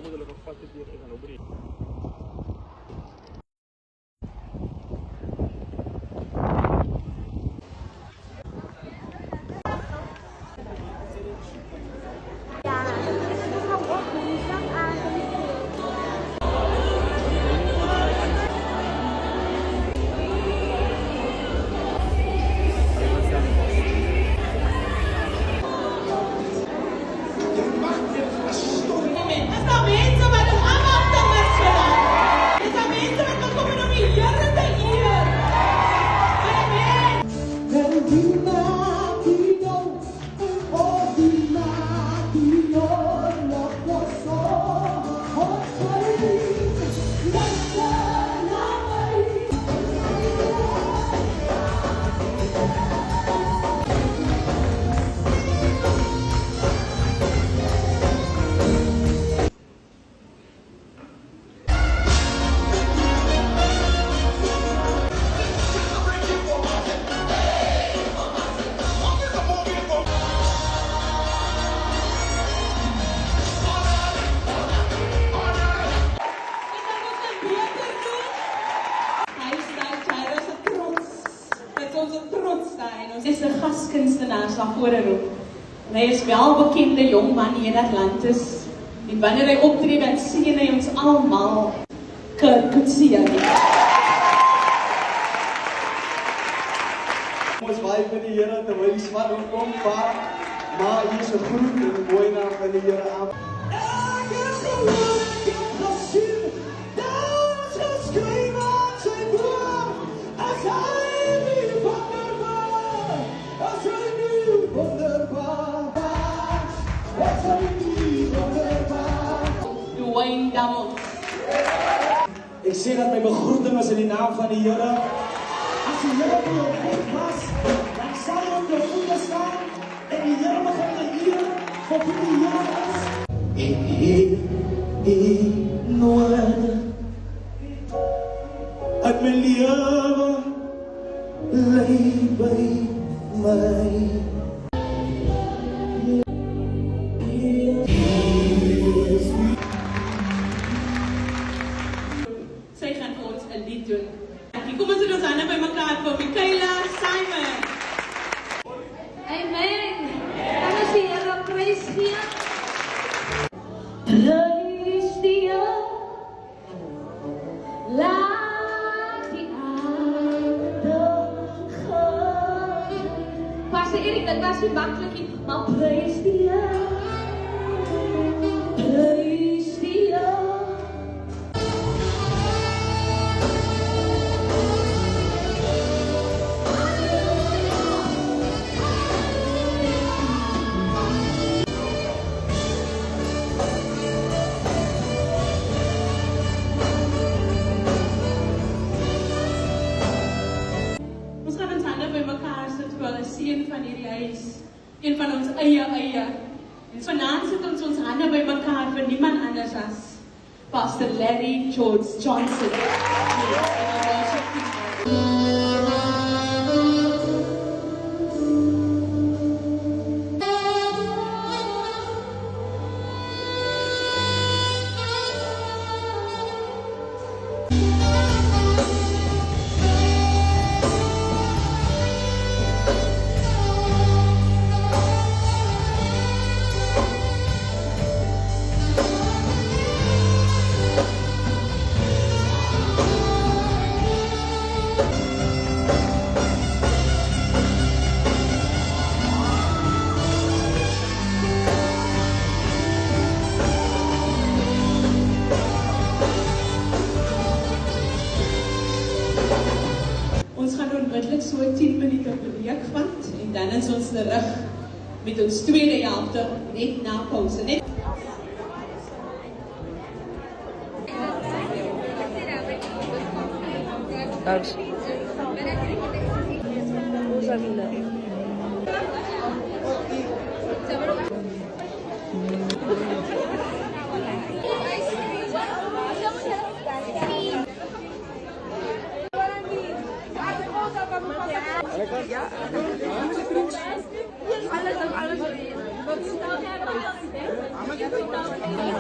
delle che ho fatte dire erano ubriachi. Is de gaskunstenaars na vore roep. En hy is welbekende jong man hier in Atlantis. En wanneer hy optree, dan sien hy ons almal Kirk Coetzee. Ons baie van die Here terwyl die span opkom, maar hier is 'n groet en 'n mooi naam van die Here aan. Dwayne Damon. Ek sê dat my begroeting is in die naam van die Here. As die Here vir jou goed was, dan sal jy op jou voete staan en die Here begin te eer vir wie die Here is. En hier nooit uit my lewe lê by my. Sy gaan vir ons 'n lied doen. Kom ons doen ons hande bymekaar vir Michaela Simon. Amen. Kan ons die Here prys gee? Prys die Here. Laat die aarde gaan. Pastor Erik, dit was nie maklik nie, maar prys die Here. Prys die Here. Van hierdie huis, een van ons eie. En vanaand sit ons hande bymekaar vir niemand anders as Pastor Larry George Johnson. Onmiddellik so 10 minute breek vat en dan is ons terug met ons tweede helfte net na pauze. Net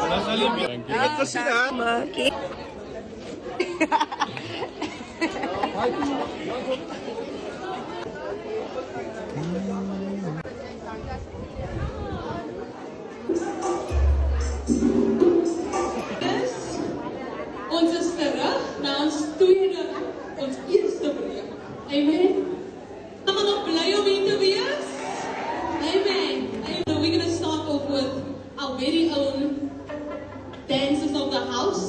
Alles Ito sila. Ons is terug na ons tweede, ons eerste breek. Amen. Almal nog bly om hier te wees? Amen. So we're going to start off with our very own dancers of the house.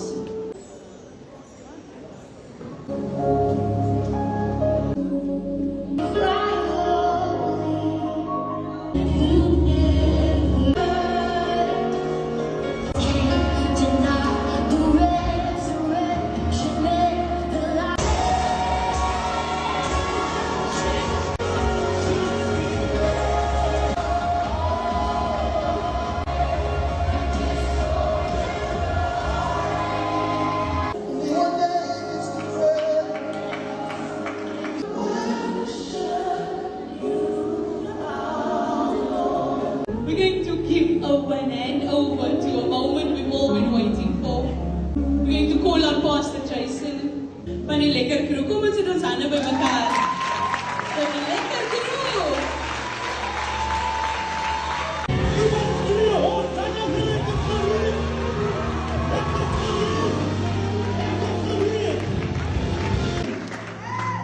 We're going to give an hand over to a moment we've all been waiting for. We're going to call on Pastor Jason. Van die lekker crew. Kom ons sit ons hande by mekaar. Van die lekker crew.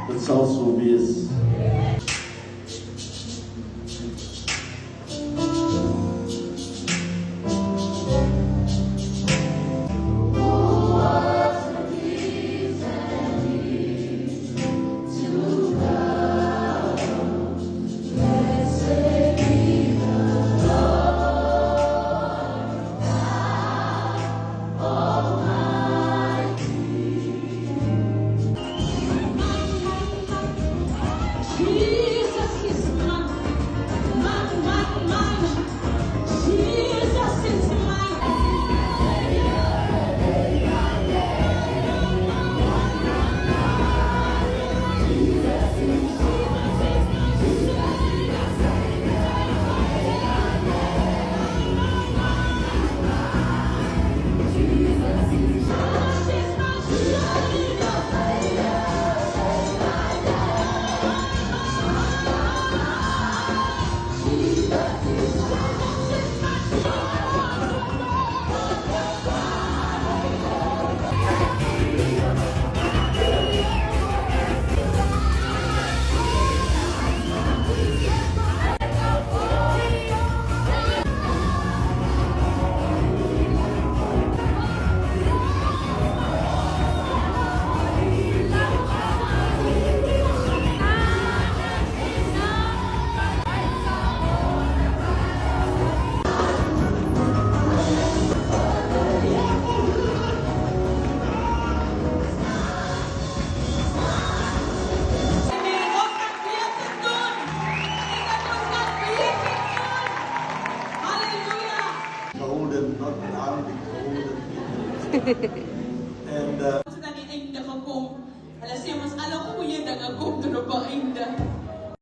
Dit sal so wees. Jesus is mine. Jesus is Gehouden, not allowed, gehouden. En Ons het aan die einde gekom. Hulle sê ons alle goeie dinge kom tot op 'n einde.